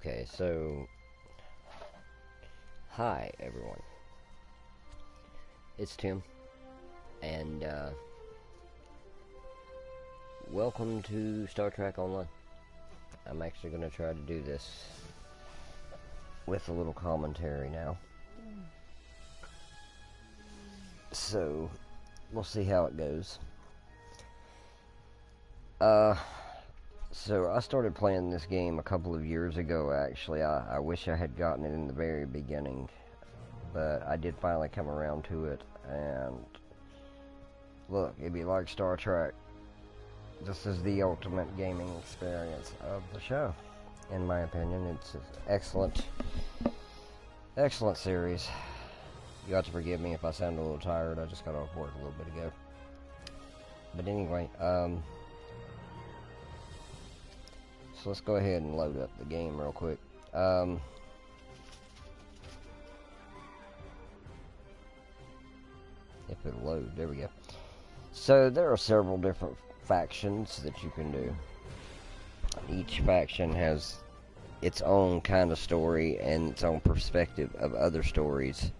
Okay, so hi everyone. It's Tim, and welcome to Star Trek Online. I'm actually going to try to do this with a little commentary now. So, we'll see how it goes. So I started playing this game a couple of years ago, actually. I wish I had gotten it in the very beginning, but I did finally come around to it, and look, if you like Star Trek, this is the ultimate gaming experience of the show, in my opinion. It's an excellent series. You have to forgive me if I sound a little tired. I just got off work a little bit ago. But anyway, so let's go ahead and load up the game real quick. If it'll load, there we go. So there are several different factions that you can do. Each faction has its own kind of story and its own perspective of other stories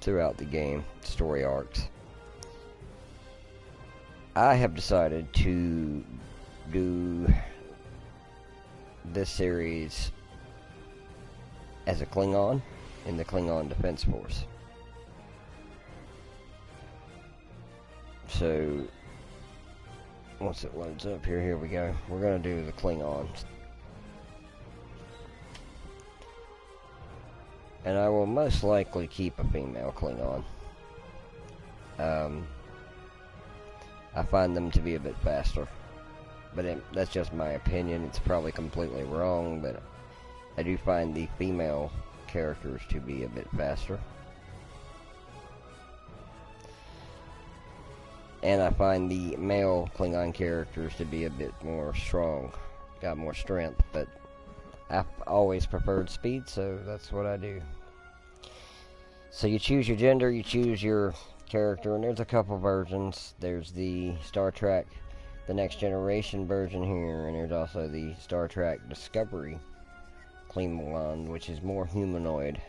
throughout the game, story arcs. I have decided to do this series as a Klingon in the Klingon Defense Force. So once it loads up here we go. We're going to do the Klingons. And I will most likely keep a female Klingon. I find them to be a bit faster. But that's just my opinion. It's probably completely wrong, but I do find the female characters to be a bit faster. And I find the male Klingon characters to be a bit more strong. Got more strength, but I've always preferred speed, so that's what I do. So you choose your gender, you choose your character, and there's a couple versions. There's the Star Trek The Next Generation version here, and there's also the Star Trek Discovery Klingon, which is more humanoid.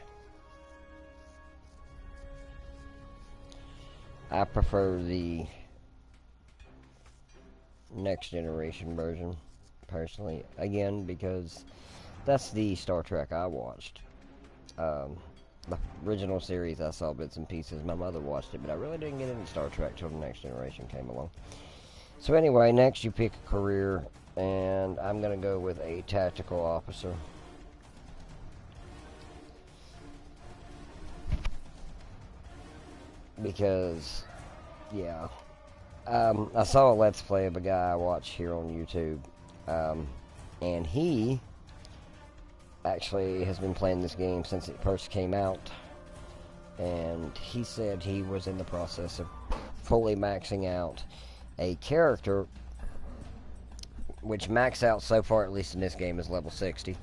I prefer the Next Generation version, personally, again, because that's the Star Trek I watched. The original series I saw bits and pieces. My mother watched it, but I really didn't get into Star Trek till The Next Generation came along. So anyway, next you pick a career, and I'm going to go with a tactical officer. Because, yeah, I saw a Let's Play of a guy I watch here on YouTube, and he actually has been playing this game since it first came out, and he said he was in the process of fully maxing out a character, which max out so far, at least in this game, is level 60.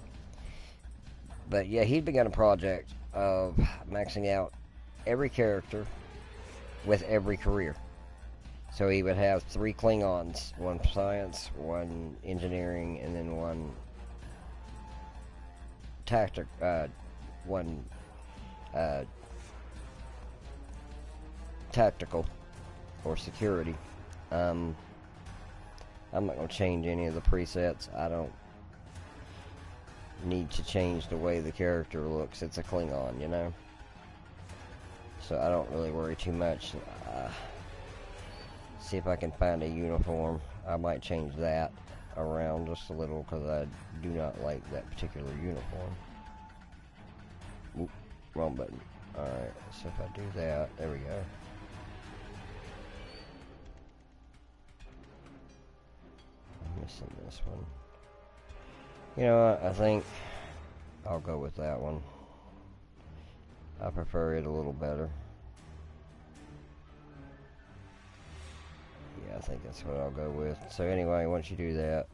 But yeah, he'd begun a project of maxing out every character with every career. So he would have 3 Klingons, 1 science, 1 engineering, and then 1 tactical or security. I'm not going to change any of the presets. I don't need to change the way the character looks. It's a Klingon, you know? So I don't really worry too much. See if I can find a uniform. I might change that around just a little, because I do not like that particular uniform. Oop, wrong button. Alright, so if I do that, there we go. I'm missing this one. You know what, I think I'll go with that one. I prefer it a little better. Yeah, I think that's what I'll go with. So anyway, once you do that,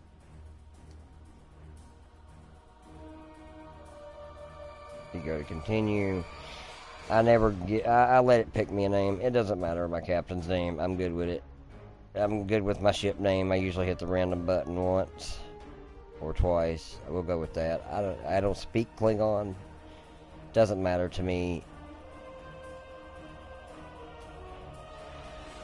you go to continue. I let it pick me a name. It doesn't matter my captain's name. I'm good with it. I'm good with my ship name. I usually hit the random button once. or twice. We'll go with that. I don't speak Klingon. Doesn't matter to me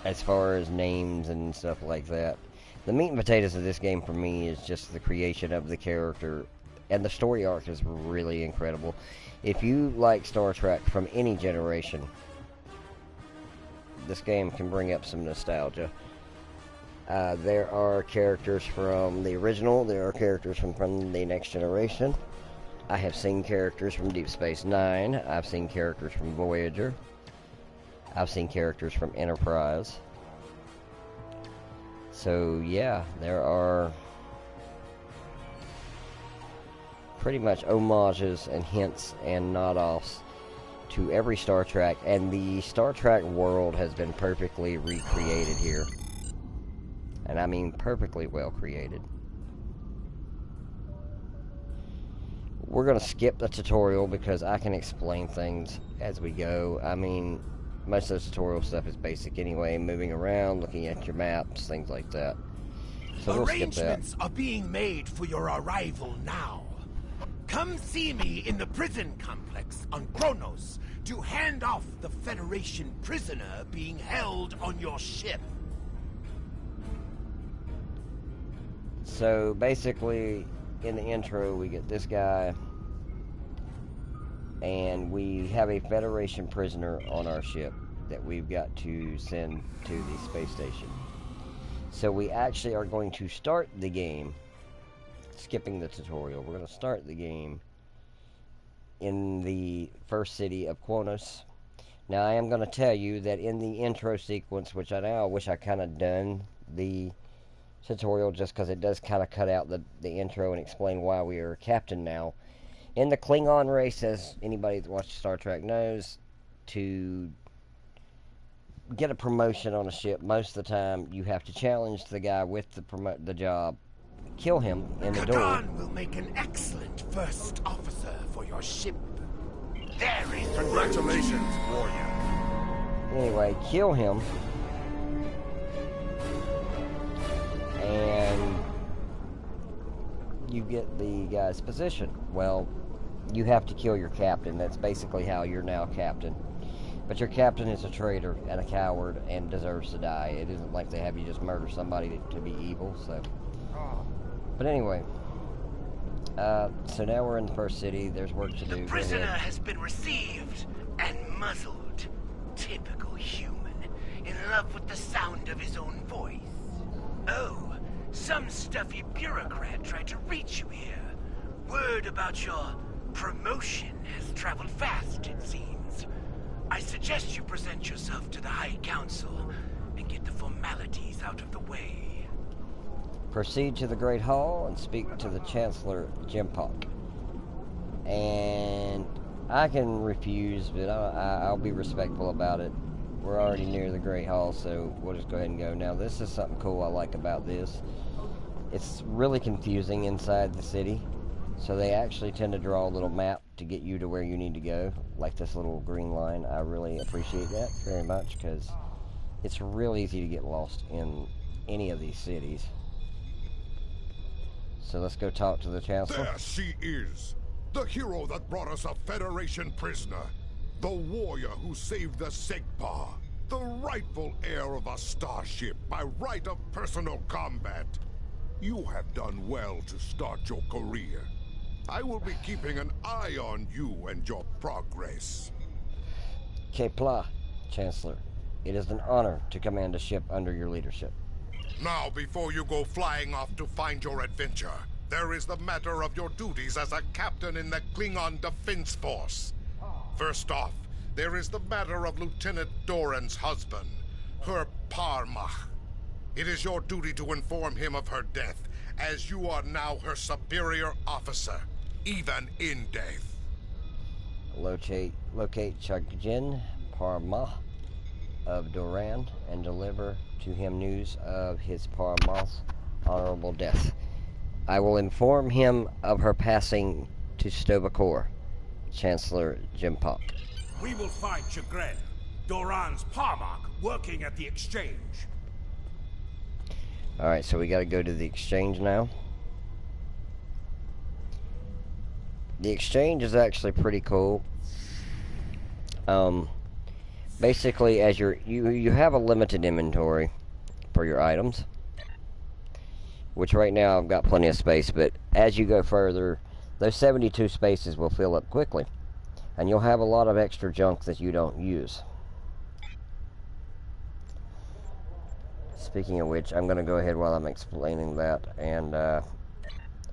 as far as names and stuff like that. The meat and potatoes of this game for me is just the creation of the character, and the story arc is really incredible. If you like Star Trek from any generation, this game can bring up some nostalgia. There are characters from the original, there are characters from the Next Generation. I have seen characters from Deep Space Nine, I've seen characters from Voyager, I've seen characters from Enterprise. So yeah, there are pretty much homages and hints and nod-offs to every Star Trek, and the Star Trek world has been perfectly recreated here. And I mean perfectly well created. We're going to skip the tutorial because I can explain things as we go. I mean, most of the tutorial stuff is basic anyway, moving around, looking at your maps, things like that. So we'll skip that. Arrangements are being made for your arrival now. Come see me in the prison complex on Kronos to hand off the Federation prisoner being held on your ship. So basically, in the intro, we get this guy, and we have a Federation prisoner on our ship that we've got to send to the space station. So we actually are going to start the game, skipping the tutorial, we're going to start the game in the first city of Kronos. Now I am going to tell you that in the intro sequence, which I now wish I kind of done the tutorial just because it does kind of cut out the intro and explain why we are a captain now. In the Klingon race, as anybody that watched Star Trek knows, to get a promotion on a ship, most of the time you have to challenge the guy with the job, kill him in the duel. Kadan will make an excellent first officer for your ship. There is congratulations, warrior. Anyway, kill him, and you get the guy's position. Well, you have to kill your captain. That's basically how you're now captain. But your captain is a traitor and a coward and deserves to die. It isn't like they have you just murder somebody to be evil, so. But anyway, so now we're in the first city. There's work to do. The prisoner has been received and muzzled. Typical human, in love with the sound of his own voice. Oh, some stuffy bureaucrat tried to reach you here. Word about your promotion has traveled fast, it seems. I suggest you present yourself to the High Council and get the formalities out of the way. Proceed to the Great Hall and speak to the Chancellor Jimpok. And I can refuse, but I'll be respectful about it. We're already near the Great Hall, so we'll just go ahead and go. Now, this is something cool I like about this. It's really confusing inside the city, so they actually tend to draw a little map to get you to where you need to go, like this little green line. I really appreciate that very much, because it's real easy to get lost in any of these cities. So let's go talk to the Chancellor. There she is, the hero that brought us a Federation prisoner, the warrior who saved the Segpa, the rightful heir of a starship by right of personal combat. You have done well to start your career. I will be keeping an eye on you and your progress. Kepla, Chancellor. It is an honor to command a ship under your leadership. Now, before you go flying off to find your adventure, there is the matter of your duties as a captain in the Klingon Defense Force. First off, there is the matter of Lieutenant Doran's husband, her Parmach. It is your duty to inform him of her death, as you are now her superior officer, even in death. Locate Chagjin Parmach of Doran and deliver to him news of his Parmach's honorable death. I will inform him of her passing to Stovacor, Chancellor Jimpok. We will find Chagrin, Doran's Parmach, working at the exchange. Alright, so we gotta go to the exchange now. The exchange is actually pretty cool. Basically, as you have a limited inventory for your items, which right now I've got plenty of space, but as you go further, those 72 spaces will fill up quickly, and you'll have a lot of extra junk that you don't use. Speaking of which, I'm going to go ahead while I'm explaining that and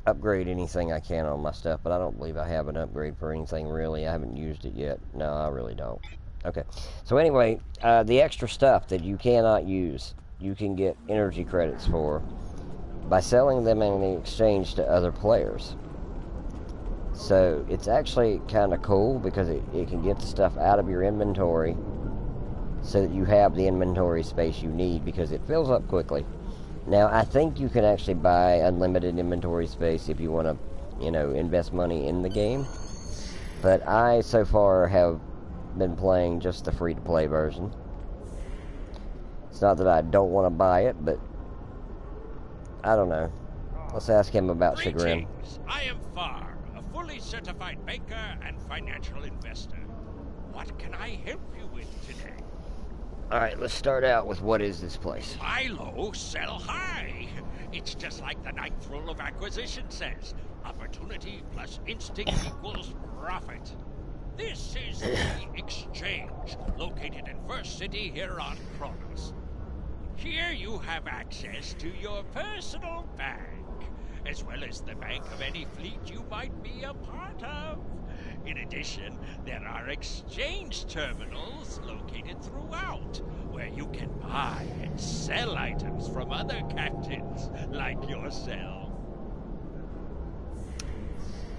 upgrade anything I can on my stuff, but I don't believe I have an upgrade for anything really. I haven't used it yet. No, I really don't. Okay, so anyway, the extra stuff that you cannot use, you can get energy credits for by selling them in the exchange to other players. So it's actually kind of cool because it can get the stuff out of your inventory so that you have the inventory space you need, because it fills up quickly. Now, I think you can actually buy unlimited inventory space if you want to, you know, invest money in the game. But I, so far, have been playing just the free-to-play version. It's not that I don't want to buy it, but I don't know. Let's ask him about Chagrin. I am Far, a fully certified banker and financial investor. What can I help you with today? Alright, let's start out with what is this place? Buy low, sell high. It's just like the ninth rule of acquisition says. Opportunity plus instinct equals profit. This is the exchange, located in First City here on Kronos. Here you have access to your personal bank, as well as the bank of any fleet you might be a part of. In addition, there are exchange terminals located throughout, where you can buy and sell items from other captains like yourself.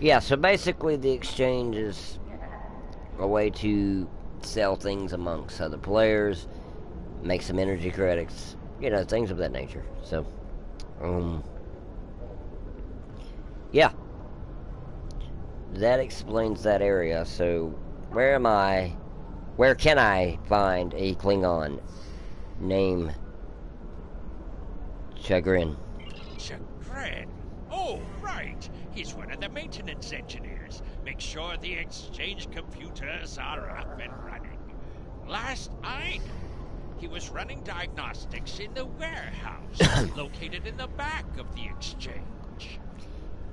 Yeah, so basically the exchange is a way to sell things amongst other players, make some energy credits, you know, things of that nature. So, yeah. That explains that area. So, where am I? Where can I find a Klingon named Chagrin? Chagrin? Oh, right. He's one of the maintenance engineers. Make sure the exchange computers are up and running. Last I knew, he was running diagnostics in the warehouse, located in the back of the exchange.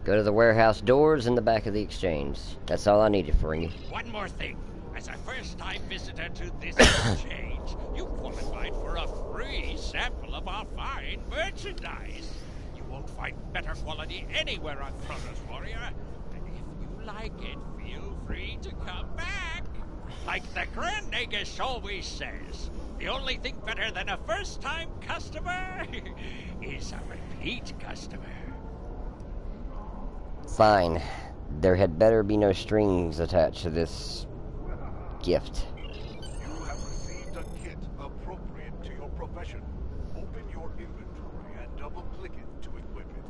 Go to the warehouse doors in the back of the exchange. That's all I needed for you. One more thing. As a first-time visitor to this exchange, you qualified for a free sample of our fine merchandise. You won't find better quality anywhere on Kronos, Warrior. And if you like it, feel free to come back. Like the Grand Nagus always says, the only thing better than a first-time customer is a repeat customer. Fine. There had better be no strings attached to this gift. You have received a kit appropriate to your profession. Open your inventory and double-click it to equip it.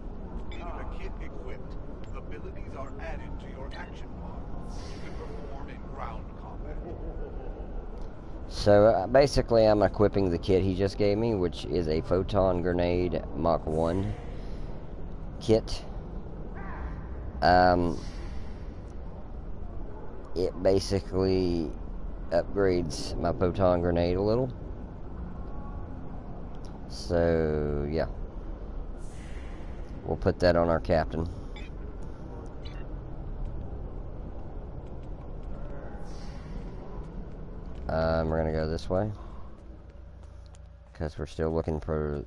With a kit equipped, abilities are added to your action bar, which you can perform in ground combat. So basically I'm equipping the kit he just gave me, which is a photon grenade Mach 1 kit. It basically upgrades my photon grenade a little. So, yeah. We'll put that on our captain. We're gonna go this way, because we're still looking for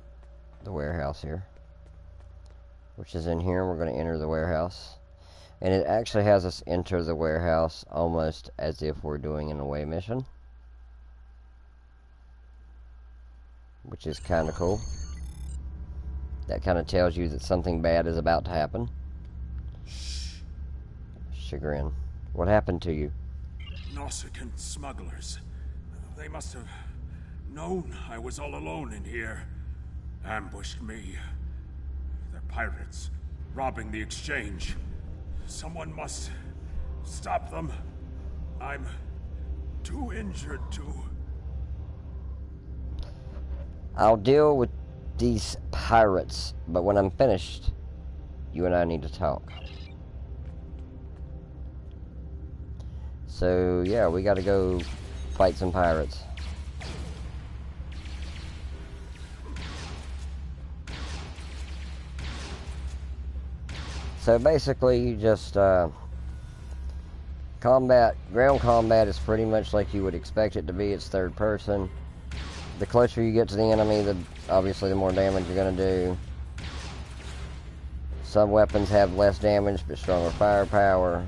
the warehouse here, which is in here. We're gonna enter the warehouse. And it actually has us enter the warehouse almost as if we're doing an away mission, which is kind of cool. That kind of tells you that something bad is about to happen. Chagrin. What happened to you? Nausicaan smugglers. They must have known I was all alone in here. Ambushed me. They're pirates, robbing the exchange. Someone must stop them. I'm too injured to... I'll deal with these pirates, but when I'm finished, you and I need to talk. So, yeah, we gotta go fight some pirates. So basically, you just, ground combat is pretty much like you would expect it to be. It's third person. The closer you get to the enemy, obviously the more damage you're gonna do. Some weapons have less damage, but stronger firepower.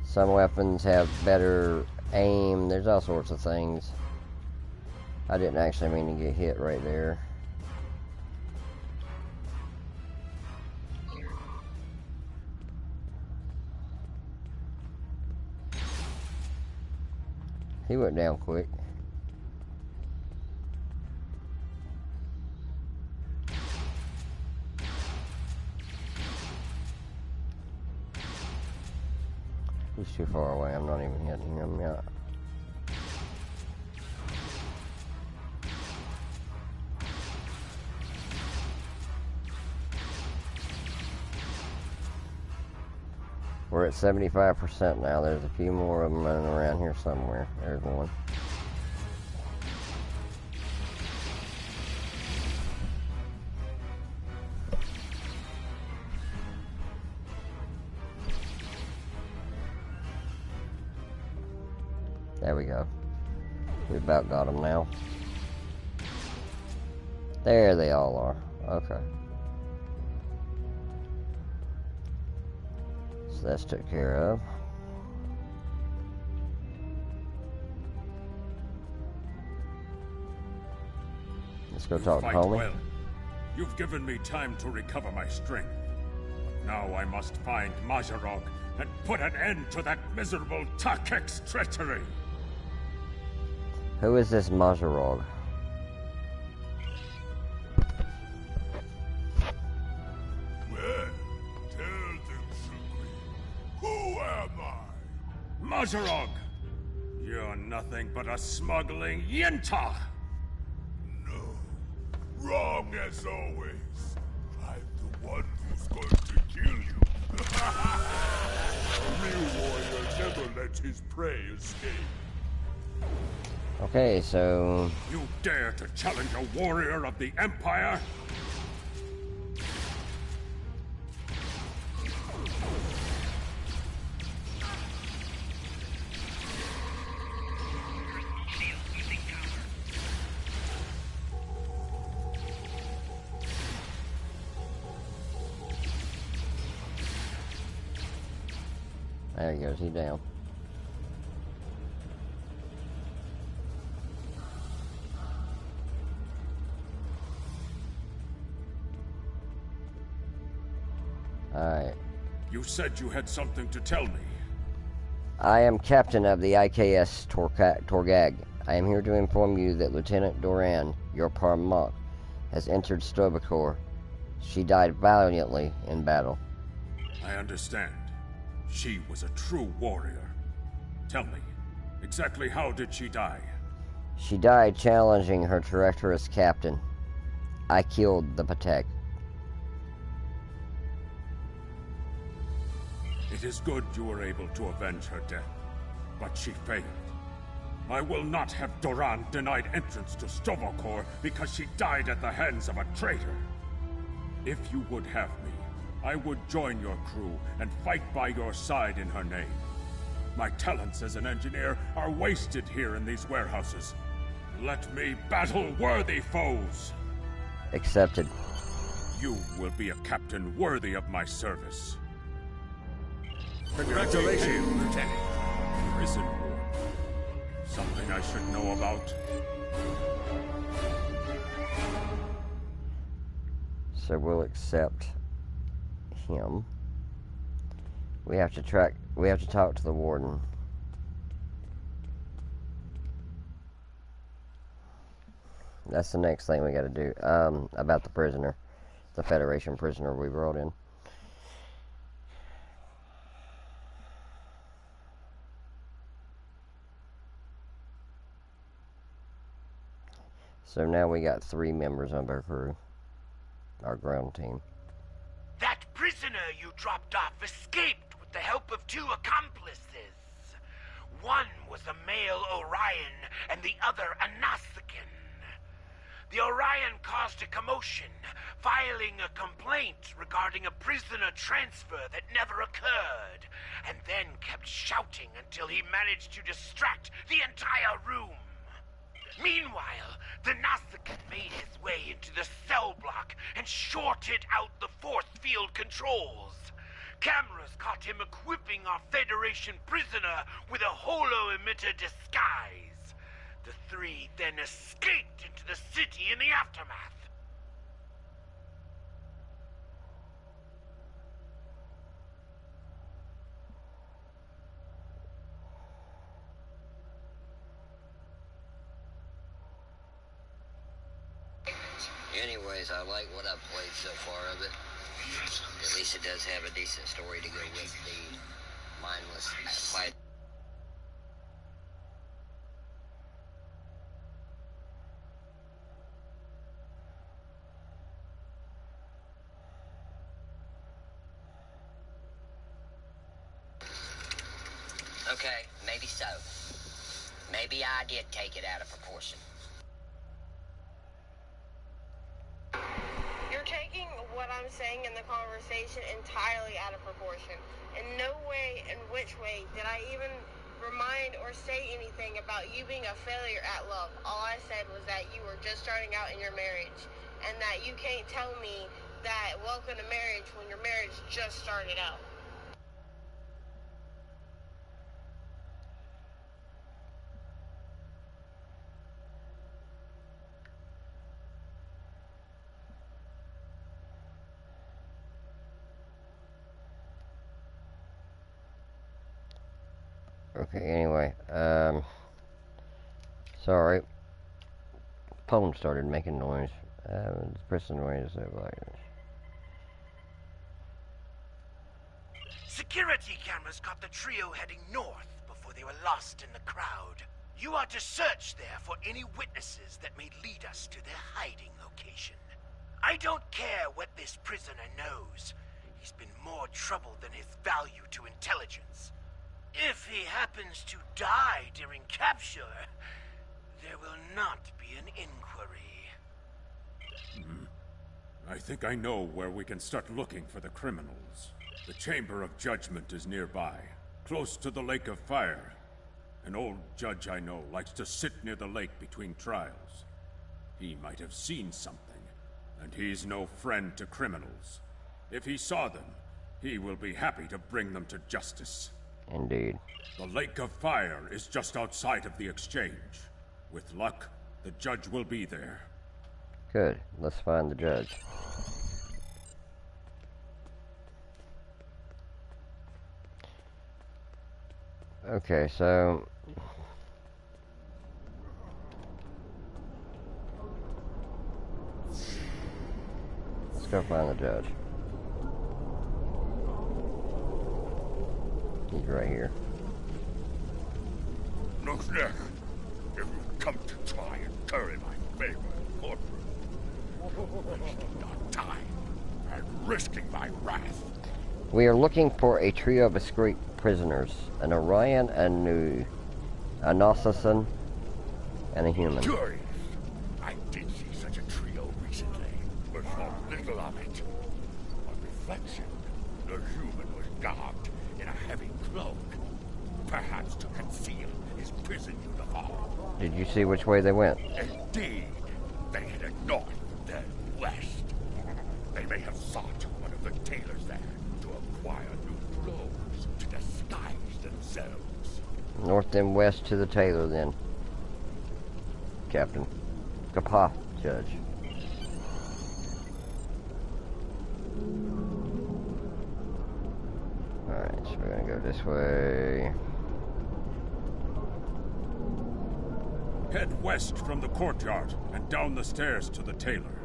Some weapons have better aim. There's all sorts of things. I didn't actually mean to get hit right there. He went down quick. He's too far away. I'm not even hitting him yet. We're at 75% now. There's a few more of them running around here somewhere. There's one. There we go. We about got them now. There they all are. Okay. So that's took care of. Let's go talk to homie. Well. You've given me time to recover my strength. Now I must find Mazarog and put an end to that miserable Takek's treachery. Who is this Mazarog? Well, tell them, Sukri. Who am I? Mazarog! You're nothing but a smuggling Yinta! No. Wrong as always. I'm the one who's going to kill you. A real warrior never lets his prey escape. Okay, so... You dare to challenge a warrior of the Empire? There he goes, he's down. Alright. You said you had something to tell me. I am captain of the IKS Torgag. I am here to inform you that Lieutenant Doran, your Parmok, has entered Stobakor. She died valiantly in battle. I understand. She was a true warrior. Tell me, exactly how did she die? She died challenging her treacherous captain. I killed the Patek. It is good you were able to avenge her death, but she failed. I will not have Doran denied entrance to Stovokor because she died at the hands of a traitor. If you would have me, I would join your crew and fight by your side in her name. My talents as an engineer are wasted here in these warehouses. Let me battle worthy foes! Accepted. You will be a captain worthy of my service. Congratulations, Lieutenant. Prison war. Something I should know about. So we'll accept him. We have to talk to the warden. That's the next thing we gotta do. About the prisoner. The Federation prisoner we brought in. So now we got 3 members of our crew. Our ground team. That prisoner you dropped off escaped with the help of 2 accomplices. One was a male Orion and the other a Nausicaan. The Orion caused a commotion, filing a complaint regarding a prisoner transfer that never occurred, and then kept shouting until he managed to distract the entire room. Meanwhile, the Nausicaan made his way into the cell block and shorted out the force field controls. Cameras caught him equipping our Federation prisoner with a holo-emitter disguise. The 3 then escaped into the city in the aftermath. Anyways, I like what I've played so far of it. At least it does have a decent story to go with the mindless fight. Okay, maybe so. Maybe I did take it out of proportion. You're taking what I'm saying in the conversation entirely out of proportion. In no way, in which way, did I even remind or say anything about you being a failure at love. All I said was that you were just starting out in your marriage, and that you can't tell me that welcome to marriage when your marriage just started out. Okay, anyway, sorry. Phone started making noise. Pressing noise. Security cameras caught the trio heading north before they were lost in the crowd. You are to search there for any witnesses that may lead us to their hiding location. I don't care what this prisoner knows. He's been more trouble than his value to intelligence. If he happens to die during capture, there will not be an inquiry. I think I know where we can start looking for the criminals. The Chamber of Judgment is nearby, close to the Lake of Fire. An old judge I know likes to sit near the lake between trials. He might have seen something, and he's no friend to criminals. If he saw them, he will be happy to bring them to justice. Indeed. The Lake of Fire is just outside of the exchange. With luck, the judge will be there. Good. Let's find the judge. Okay, so... let's go find the judge. He's right here. Look there. If you come to try and curry my favor in the courtroom, wasting our time and risking my wrath. We are looking for a trio of escaped prisoners. An Orion, a Nausicaan, and a human. Curious. I did see such a trio recently, but thought little of it. On reflection, the human was garbed in a heavy cloak, perhaps to conceal his prison uniform. Did you see which way they went? Indeed. They headed north, then west. They may have sought one of the tailors there to acquire new clothes to disguise themselves. North then west to the tailor then. Captain. Kapah, Judge. Alright, so we're gonna go this way. Head west from the courtyard and down the stairs to the tailor.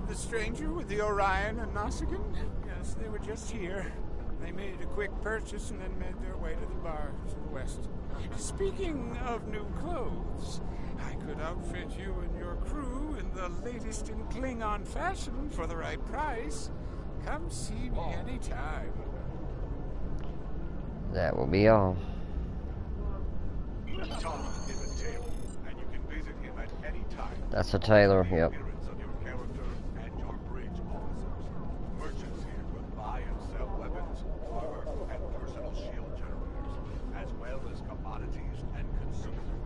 The stranger with the Orion and Nausicaan? Yes, they were just here. They made a quick purchase and then made their way to the bar to the west. Speaking of new clothes, I could outfit you and your crew in the latest in Klingon fashion for the right price. Come see me anytime. That will be all. Tom is a tailor, and you can visit him at any time. That's a tailor, yep. Appearance of your character and your bridge officers. Merchants here will buy and sell weapons, armor, and personal shield generators, as well as commodities and consumables.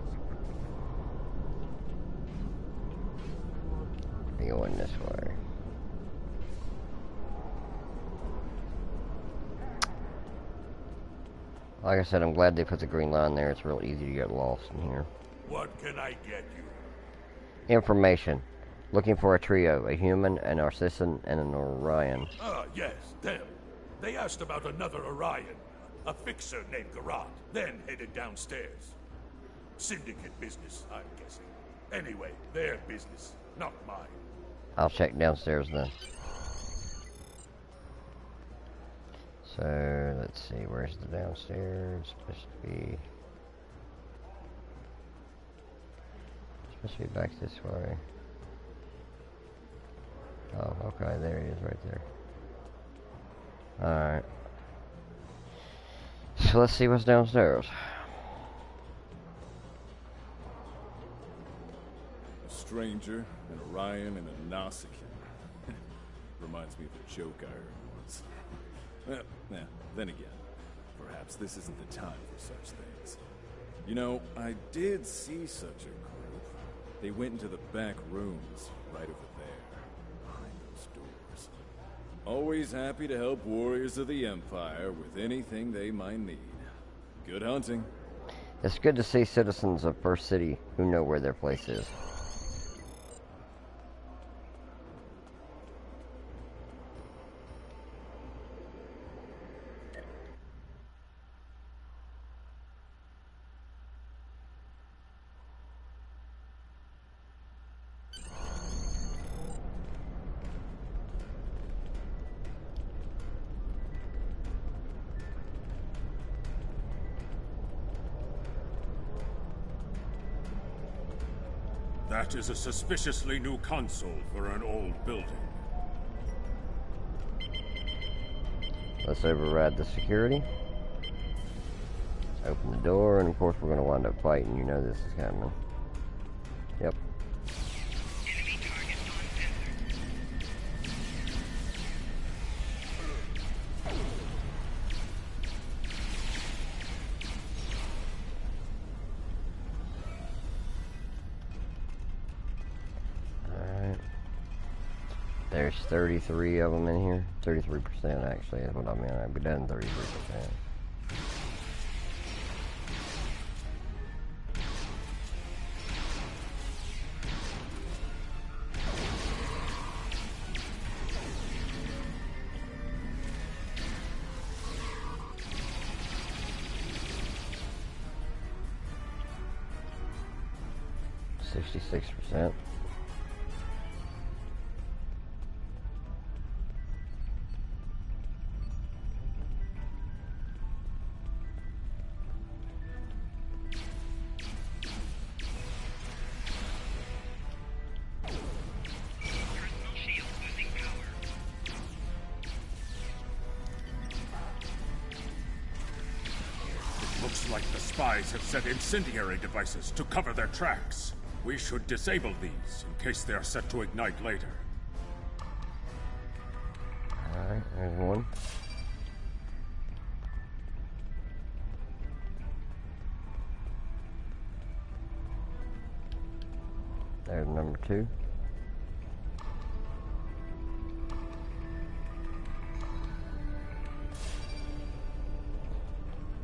Be going this way. Like I said, I'm glad they put the green line there. It's real easy to get lost in here. What can I get you? Information. Looking for a trio, a human, an Artisan, and an Orion. Ah, yes, them. They asked about another Orion, a fixer named Garrot, then headed downstairs. Syndicate business, I'm guessing. Anyway, their business, not mine. I'll check downstairs then. So, let's see, where's the downstairs? Supposed to be back this way. Oh, okay, there he is right there. Alright. So let's see what's downstairs. A stranger, an Orion, and a Nausicaan. Reminds me of a joke I heard once. Well, then again, perhaps this isn't the time for such things. You know, I did see such a group. They went into the back rooms, right over there, behind those doors. Always happy to help warriors of the Empire with anything they might need. Good hunting. It's good to see citizens of First City who know where their place is. That is a suspiciously new console for an old building. Let's override the security. Open the door, and of course we're going to wind up fighting. You know this is coming. Yep. Enemy targets on sensor. 33 of them in here. 33% actually is what I meant. I'd be done 33%. %. Looks like the spies have set incendiary devices to cover their tracks. We should disable these in case they are set to ignite later. Alright, there's one. There's number 2.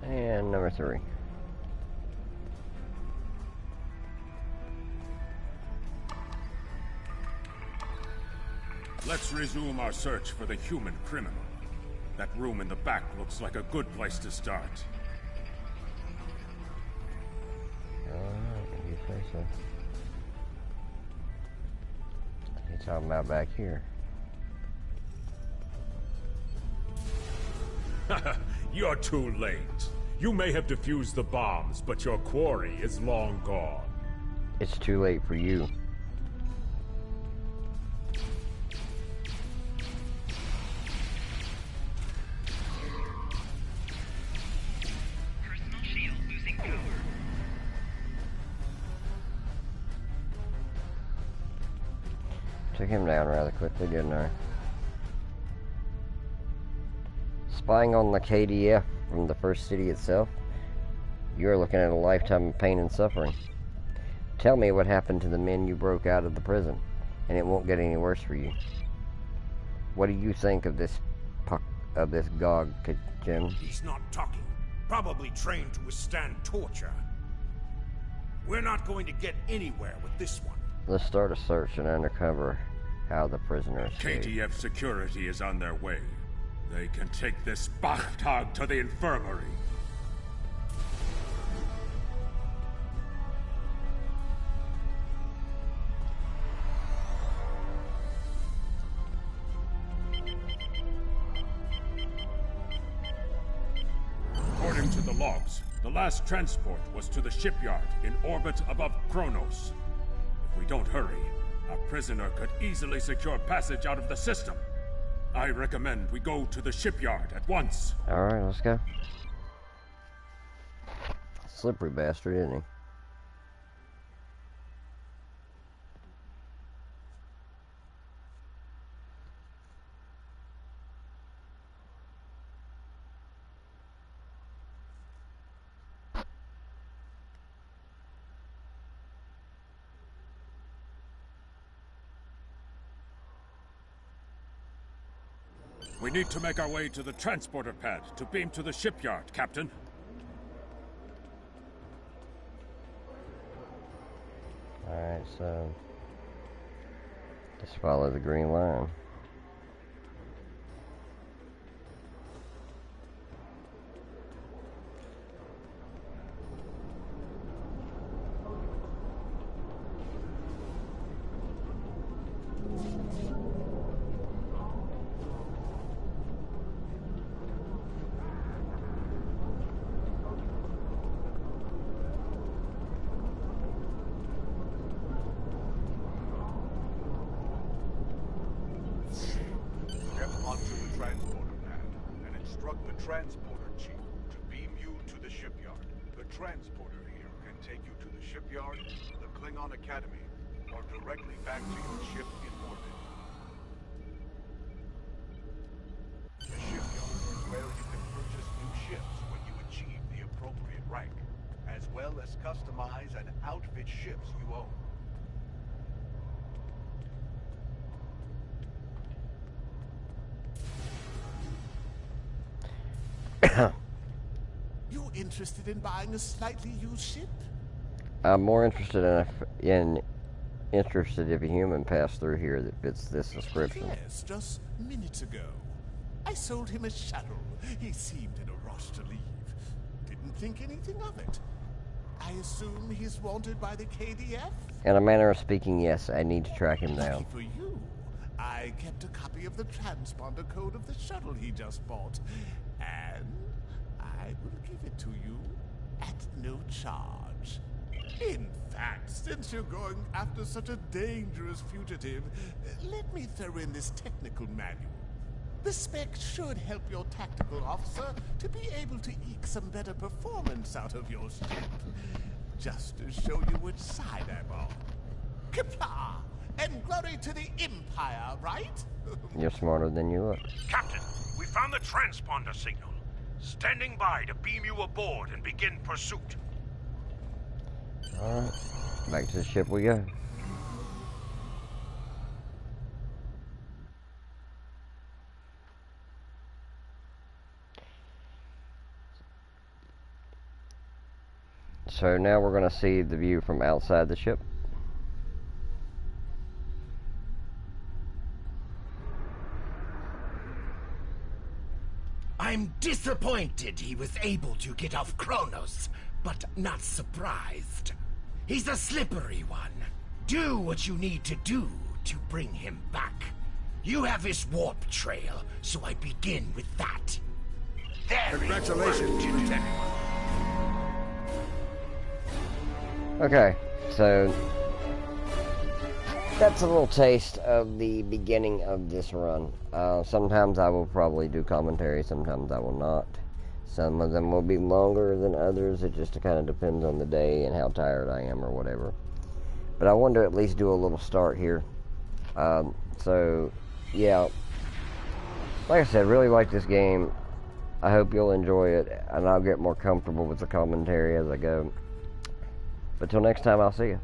And number 3. Let's resume our search for the human criminal. That room in the back looks like a good place to start. You say so. You're talking about back here. You're too late. You may have defused the bombs, but your quarry is long gone. It's too late for you. Personal shield losing power. Took him down rather quickly, didn't I? Spying on the KDF from the first city itself, you're looking at a lifetime of pain and suffering. Tell me what happened to the men you broke out of the prison, and it won't get any worse for you. What do you think of this Gog, Jim? He's not talking. Probably trained to withstand torture. We're not going to get anywhere with this one. Let's start a search and uncover how the prisoner escaped. KTF security is on their way. They can take this Bachtag to the infirmary. According to the logs, the last transport was to the shipyard in orbit above Kronos. If we don't hurry, a prisoner could easily secure passage out of the system. I recommend we go to the shipyard at once. Alright, let's go. Slippery bastard, isn't he? We need to make our way to the transporter pad to beam to the shipyard, Captain. Alright, so just follow the green line. Transporter chief to beam you to the shipyard. The transporter here can take you to the shipyard, the Klingon Academy, or directly back to your ship in orbit. The shipyard is where you can purchase new ships when you achieve the appropriate rank, as well as customize and outfit ships you own. You interested in buying a slightly used ship? I'm more interested interested if a human passed through here that fits this description. Yes, just minutes ago. I sold him a shuttle. He seemed in a rush to leave. Didn't think anything of it. I assume he's wanted by the KDF? In a manner of speaking, yes, I need to track him down. Lucky for you, I kept a copy of the transponder code of the shuttle he just bought. And I will give it to you at no charge. In fact, since you're going after such a dangerous fugitive, let me throw in this technical manual. The spec should help your tactical officer to be able to eke some better performance out of your ship. Just to show you which side I'm on. Qapla'! And glory to the Empire, right? You're smarter than you look. Captain, we found the transponder signal. Standing by to beam you aboard and begin pursuit. Alright, back to the ship we go. So now we're going to see the view from outside the ship. I'm disappointed he was able to get off Kronos, but not surprised. He's a slippery one. Do what you need to do to bring him back. You have his warp trail, so I begin with that. Very Congratulations, Lieutenant. Okay, so that's a little taste of the beginning of this run. Sometimes I will probably do commentary, sometimes I will not. Some of them will be longer than others. It just kind of depends on the day and how tired I am or whatever. But I wanted to at least do a little start here. So, yeah. Like I said, really like this game. I hope you'll enjoy it, and I'll get more comfortable with the commentary as I go. But till next time, I'll see you.